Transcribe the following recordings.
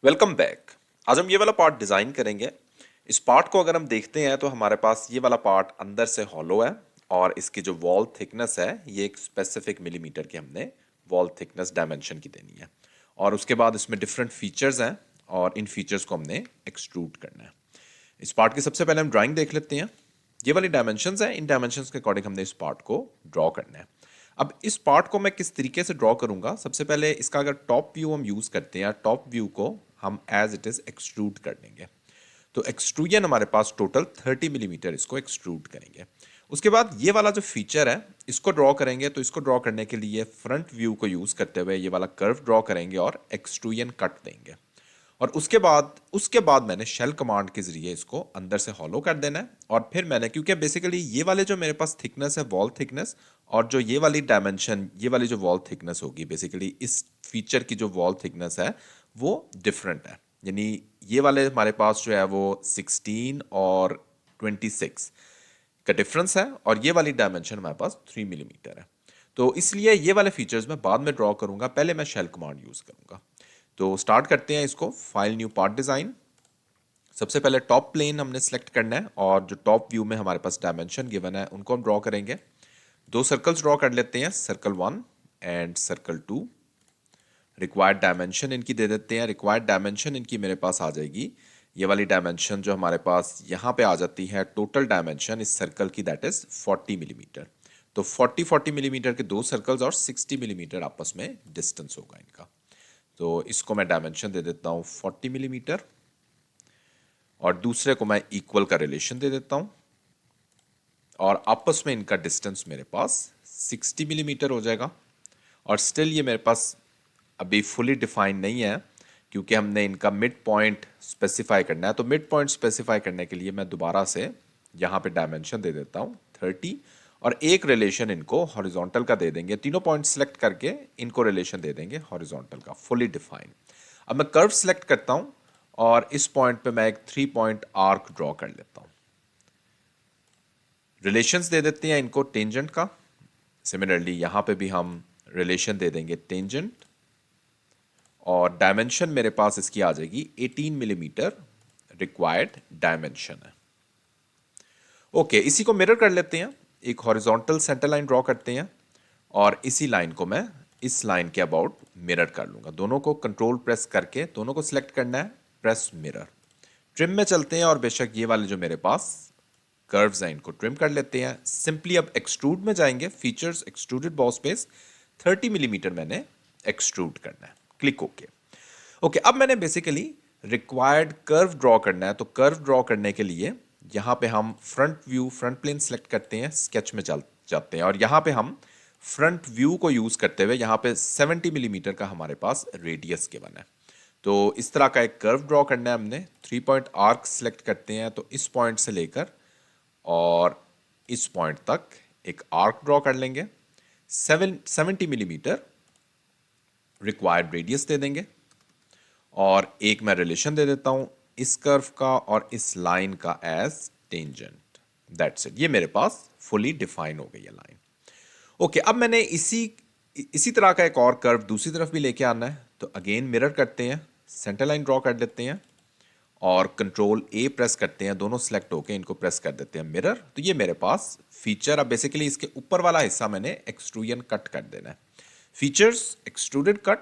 Welcome back. आज हम ये वाला पार्ट डिज़ाइन करेंगे। इस पार्ट को अगर हम देखते हैं तो हमारे पास ये वाला पार्ट अंदर से हॉलो है और इसकी जो वॉल थिकनेस है ये एक स्पेसिफिक मिलीमीटर की हमने वॉल थिकनेस डायमेंशन की देनी है। और उसके बाद इसमें डिफरेंट फीचर्स हैं और इन फीचर्स को हमने एक्सट्रूड करना है। इस पार्ट की सबसे पहले हम ड्राइंग देख लेते हैं। ये वाली डायमेंशंस हैं, इन डायमेंशंस के अकॉर्डिंग हमने इस पार्ट को ड्रॉ करना है। अब इस पार्ट को मैं किस तरीके से ड्रॉ करूंगा, सबसे पहले इसका अगर टॉप व्यू हम यूज़ करते हैं, टॉप व्यू को हम एज इट इज़ एक्सट्रूड कर देंगे। तो एक्सट्रूजन हमारे पास टोटल 30 मिलीमीटर इसको एक्सट्रूड करेंगे। उसके बाद ये वाला जो फीचर है इसको ड्रॉ करेंगे। तो इसको ड्रॉ करने के लिए फ्रंट व्यू को यूज़ करते हुए ये वाला कर्व ड्रॉ करेंगे और एक्सट्रूजन कट देंगे। और उसके बाद मैंने शेल कमांड के जरिए इसको अंदर से हॉलो कर देना है। और फिर मैंने, क्योंकि बेसिकली ये वाले जो मेरे पास थिकनेस है वॉल थिकनेस, और जो ये वाली डायमेंशन, ये वाली जो वॉल थिकनेस होगी, बेसिकली इस फीचर की जो वॉल थिकनेस है वो डिफरेंट है। यानी ये वाले हमारे पास जो है वो 16 और 26 का डिफरेंस है और ये वाली डायमेंशन हमारे पास 3 मिलीमीटर है। तो इसलिए ये वाले फीचर्स मैं बाद में ड्रॉ करूंगा, पहले मैं शेल कमांड यूज़ करूंगा। तो स्टार्ट करते हैं इसको। File, new part design. सबसे पहले टॉप प्लेन हमने सेलेक्ट करना है और जो टॉप व्यू में हमारे पास डायमेंशन गिवन है उनको हम ड्रॉ करेंगे। दो सर्कल्स ड्रॉ कर लेते हैं, circle 1 and circle 2। Required dimension इनकी दे देते हैं। रिक्वायर्ड डायमेंशन इनकी मेरे पास आ जाएगी, ये वाली डायमेंशन जो हमारे पास यहाँ पे आ जाती है, टोटल डायमेंशन इस सर्कल की, दैट इज 40 मिलीमीटर। तो 40 मिलीमीटर के दो सर्कल्स और 60 मिलीमीटर आपस में डिस्टेंस होगा इनका। तो इसको मैं डायमेंशन दे देता हूँ 40 मिलीमीटर और दूसरे को मैं इक्वल का रिलेशन दे देता हूँ और आपस में इनका डिस्टेंस मेरे पास 60 मिलीमीटर हो जाएगा। और स्टिल ये मेरे पास अभी फुली डिफाइन नहीं है क्योंकि हमने इनका मिड पॉइंट स्पेसिफाई करना है। तो मिड पॉइंट स्पेसिफाई करने के लिए मैं दोबारा से यहाँ पे डायमेंशन दे देता हूँ 30 और एक रिलेशन इनको हॉरिजॉन्टल का दे देंगे। तीनों पॉइंट सेलेक्ट करके इनको रिलेशन दे देंगे हॉरिजॉन्टल का, फुली डिफाइन। अब मैं कर्व सेलेक्ट करता हूँ और इस पॉइंट पे मैं एक 3 पॉइंट आर्क ड्रॉ कर लेता हूँ। रिलेशंस दे देते हैं इनको टेंजेंट का। सिमिलरली यहाँ पे भी हम रिलेशन दे देंगे टेंजेंट और डायमेंशन मेरे पास इसकी आ जाएगी 18 मिलीमीटर रिक्वायर्ड डायमेंशन है। ओके, इसी को मिरर कर लेते हैं। एक हॉरिजॉन्टल सेंटर लाइन ड्रॉ करते हैं और इसी लाइन को मैं इस लाइन के अबाउट मिरर कर लूंगा। दोनों को कंट्रोल प्रेस करके दोनों को सिलेक्ट करना है, प्रेस मिरर। ट्रिम में चलते हैं और बेशक ये वाले जो मेरे पास कर्व्स हैं इनको ट्रिम कर लेते हैं। सिंपली अब एक्सट्रूड में जाएंगे, features, extruded boss space, 30 millimetre मैंने एक्सट्रूड करना है। Click okay. ओके, अब मैंने बेसिकली रिक्वायर्ड कर्व ड्रॉ करना है। तो कर्व ड्रॉ करने के लिए यहाँ पे हम front view, front plane select करते हैं, स्केच में चल जाते हैं और यहाँ पे हम फ्रंट व्यू को यूज़ करते हुए यहाँ पे 70 मिलीमीटर का हमारे पास रेडियस गिवन है। तो इस तरह का एक कर्व ड्रॉ करना है हमने। 3 पॉइंट आर्क सेलेक्ट करते हैं, तो इस पॉइंट से लेकर और इस पॉइंट तक एक आर्क ड्रॉ कर लेंगे। 70 मिलीमीटर रिक्वायर्ड रेडियस दे देंगे और एक मैं रिलेशन दे देता हूं इस कर्व का और इस लाइन का एज टेंजेंट। दैट्स इट, ये मेरे पास फुली डिफाइन हो गई है लाइन। ओके, अब मैंने इसी तरह का एक और कर्व दूसरी तरफ भी लेके आना है। तो अगेन मिरर करते हैं, सेंटर लाइन ड्रॉ कर देते हैं और कंट्रोल ए प्रेस करते हैं, दोनों सेलेक्ट होके इनको प्रेस कर देते हैं मिरर। तो ये मेरे पास फीचर, अब बेसिकली इसके ऊपर वाला हिस्सा मैंने एक्सट्रूजन कट कर देना है। फीचर्स, एक्सट्रूडेड कट,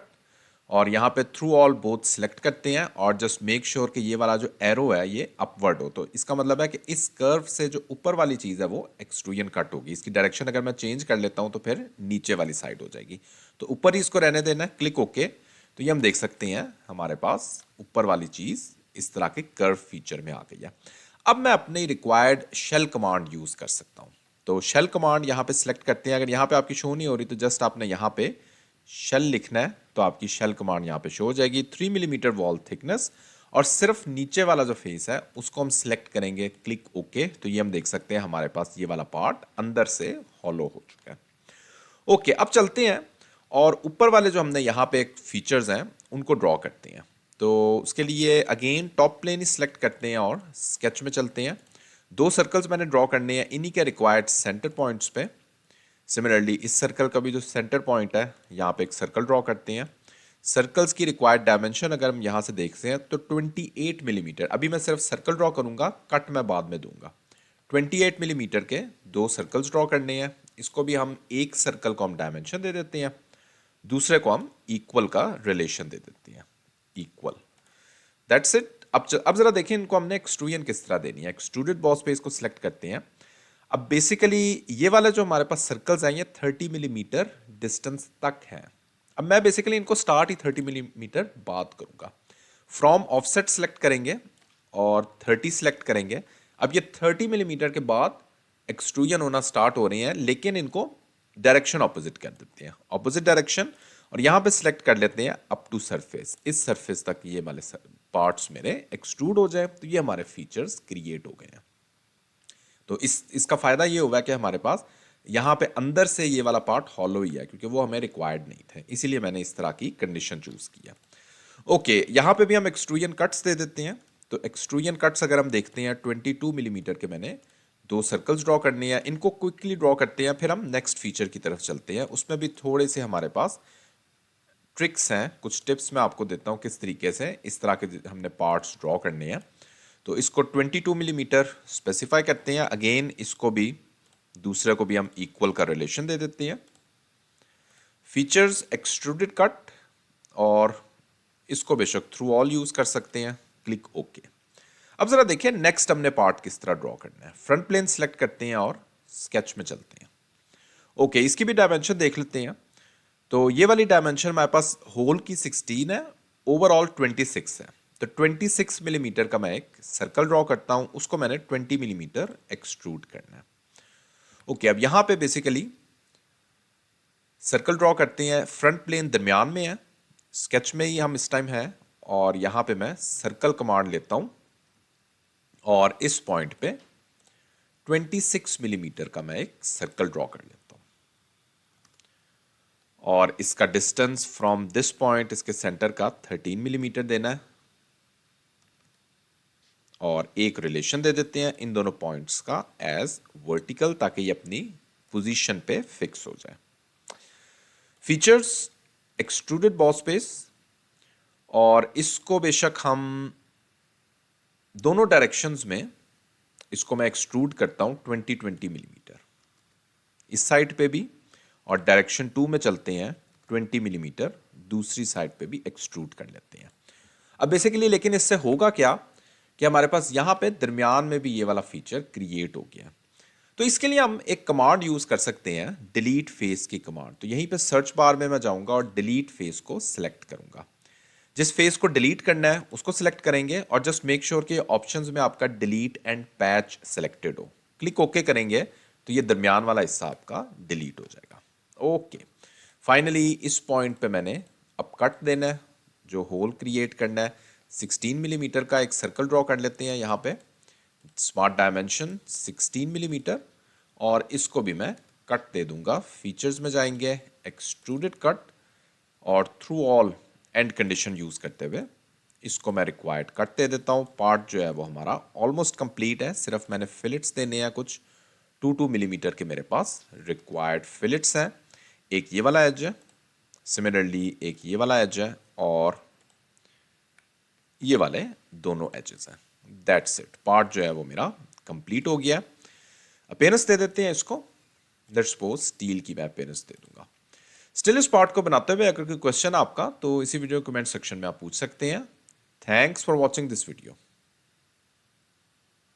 और यहाँ पे थ्रू ऑल बोथ सेलेक्ट करते हैं और जस्ट मेक श्योर कि ये वाला जो एरो है ये अपवर्ड हो। तो इसका मतलब है कि इस कर्व से जो ऊपर वाली चीज़ है वो एक्सट्रूजन कट होगी। इसकी डायरेक्शन अगर मैं चेंज कर लेता हूँ तो फिर नीचे वाली साइड हो जाएगी। तो ऊपर ही इसको रहने देना है, क्लिक ओके। तो ये हम देख सकते हैं हमारे पास ऊपर वाली चीज़ इस तरह के कर्व फीचर में आ गई है। अब मैं अपने रिक्वायर्ड शेल कमांड यूज़ कर सकता हूँ। तो शेल कमांड यहाँ पे सिलेक्ट करते हैं। अगर यहाँ पे आपकी शो नहीं हो रही तो जस्ट आपने यहाँ पे शेल लिखना है तो आपकी शेल कमांड यहाँ पे शो हो जाएगी। 3 मिलीमीटर वॉल थिकनेस और सिर्फ नीचे वाला जो फेस है उसको हम सिलेक्ट करेंगे, क्लिक ओके। तो ये हम देख सकते हैं हमारे पास ये वाला पार्ट अंदर से हॉलो हो चुका है। ओके, अब चलते हैं और ऊपर वाले जो हमने यहाँ पे एक फीचर्स हैं उनको ड्रॉ करते हैं। तो उसके लिए अगेन टॉप प्लेन ही सिलेक्ट करते हैं और स्केच में चलते हैं। दो सर्कल्स मैंने ड्रॉ करने हैं, इन्हीं के रिक्वायर्ड सेंटर पॉइंट्स पे। सिमिलरली इस सर्कल का भी जो सेंटर पॉइंट है यहाँ पे एक सर्कल ड्रॉ करते हैं। सर्कल्स की रिक्वायर्ड डायमेंशन अगर हम यहाँ से देखते हैं तो 28 मिलीमीटर। अभी मैं सिर्फ सर्कल ड्रॉ करूंगा, कट मैं बाद में दूंगा। 28 मिलीमीटर के दो सर्कल्स ड्रॉ करने हैं। इसको भी हम एक सर्कल को हम डायमेंशन दे देते हैं, दूसरे को हम इक्वल का रिलेशन दे देते हैं, इक्वल। That's it. अब जरा देखें इनको हमने एक्सट्रूजन किस तरह देनी है। एक्सट्रूडेड बॉस पे इसको सिलेक्ट करते हैं। अब बेसिकली ये वाला जो हमारे पास सर्कल्स हैं ये 30 मिलीमीटर डिस्टेंस तक है। अब मैं बेसिकली इनको स्टार्ट ही 30 मिलीमीटर बाद करूंगा। फ्रॉम ऑफसेट सेलेक्ट करेंगे और 30 सेलेक्ट करेंगे। अब ये 30 मिलीमीटर के बाद एक्सट्रूजन होना स्टार्ट हो रहे हैं, लेकिन इनको डायरेक्शन ऑपोजिट कर देते हैं, ऑपोजिट डायरेक्शन। और यहां पे सिलेक्ट कर लेते हैं अप टू सरफेस, इस सरफेस तक ये वाले पार्ट्स मेरे एक्सट्रूड हो जाए, तो ये हमारे फीचर्स क्रिएट हो गए हैं। तो इसका फायदा ये हुआ कि हमारे पास यहाँ पे अंदर से ये वाला पार्ट हॉलो ही है, क्योंकि वो हमें रिक्वायर्ड नहीं थे, इसीलिए मैंने इस तरह की कंडीशन चूज किया। ओके, यहाँ पे भी हम एक्सट्रूजन कट्स दे देते हैं। तो एक्सट्रूजन कट्स अगर हम देखते हैं 22 मिलीमीटर के मैंने दो सर्कल्स ड्रॉ करने हैं। इनको क्विकली ड्रॉ करते हैं, फिर हम नेक्स्ट फीचर की तरफ चलते हैं। उसमें भी थोड़े से हमारे पास ट्रिक्स हैं, कुछ टिप्स मैं आपको देता हूँ किस तरीके से इस तरह के हमने पार्ट्स ड्रॉ करने हैं। तो इसको 22 मिलीमीटर स्पेसिफाई करते हैं। अगेन इसको भी दूसरे को भी हम इक्वल का रिलेशन दे देते हैं। फीचर्स एक्सट्रूडेड कट, और इसको बेशक थ्रू ऑल यूज कर सकते हैं। Click okay. अब जरा देखिए नेक्स्ट हमने पार्ट किस तरह ड्रॉ करना है। फ्रंट प्लेन सिलेक्ट करते हैं और स्केच में चलते हैं। ओके, इसकी भी डायमेंशन देख लेते हैं। तो ये वाली डायमेंशन हमारे पास होल की 16 है, ओवरऑल 26 है। तो 26 मिलीमीटर का मैं एक सर्कल ड्रॉ करता हूं, उसको मैंने 20 मिलीमीटर एक्सट्रूड करना है। ओके, अब यहां पे बेसिकली सर्कल ड्रॉ करते हैं। फ्रंट प्लेन दरमियान में है, स्केच में ही हम इस टाइम है, और यहां पे मैं सर्कल कमांड लेता हूं और इस पॉइंट पे 26 मिलीमीटर का मैं एक सर्कल ड्रॉ कर लेता हूं। और इसका डिस्टेंस फ्रॉम दिस पॉइंट इसके सेंटर का 13 मिलीमीटर देना है, और एक रिलेशन दे देते हैं इन दोनों पॉइंट्स का एज वर्टिकल, ताकि ये अपनी पोजीशन पे फिक्स हो जाए। फीचर्स एक्सट्रूडेड बॉस बेस, और इसको बेशक हम दोनों डायरेक्शंस में इसको मैं एक्सट्रूड करता हूं 20 मिलीमीटर इस साइड पे भी, और डायरेक्शन 2 में चलते हैं 20 मिलीमीटर दूसरी साइड पे भी एक्सट्रूड कर लेते हैं। अब बेसिकली लेकिन इससे होगा क्या कि हमारे पास यहां पे दरमियान में भी ये वाला फीचर क्रिएट हो गया। तो इसके लिए हम एक कमांड यूज कर सकते हैं, डिलीट फेस की कमांड। तो यहीं पे सर्च बार में मैं जाऊंगा और डिलीट फेस को सिलेक्ट करूंगा। जिस फेस को डिलीट करना है उसको सिलेक्ट करेंगे, और जस्ट मेक श्योर कि ऑप्शंस में आपका डिलीट एंड पैच सिलेक्टेड हो। क्लिक ओके करेंगे तो ये दरमियान वाला हिस्सा आपका डिलीट हो जाएगा। ओके, फाइनली इस पॉइंट पे मैंने अब कट देना है, जो होल क्रिएट करना है। 16 मिलीमीटर का एक सर्कल ड्रॉ कर लेते हैं यहाँ पे, स्मार्ट डायमेंशन 16 मिलीमीटर, और इसको भी मैं कट दे दूंगा। फीचर्स में जाएंगे, एक्सट्रूडेड कट, और through all and condition use करते हुए इसको मैं रिक्वायर्ड कट दे देता हूँ। पार्ट जो है वो हमारा ऑलमोस्ट कंप्लीट है, सिर्फ मैंने फिलिट्स देने हैं कुछ 2 मिलीमीटर के मेरे पास रिक्वायर्ड फिलिट्स हैं। एक ये वाला एज है, सिमिलरली एक ये वाला एज है, और ये वाले दोनों एजेस हैं। दैट्स इट, पार्ट जो है वो मेरा कंप्लीट हो गया। अपीयरेंस दे देते हैं इसको, लेट्स सपोज स्टील की मैं अपीयरेंस दे दूंगा। स्टिल इस पार्ट को बनाते हुए अगर कोई क्वेश्चन आपका, तो इसी वीडियो कमेंट सेक्शन में आप पूछ सकते हैं। Thanks for watching this video.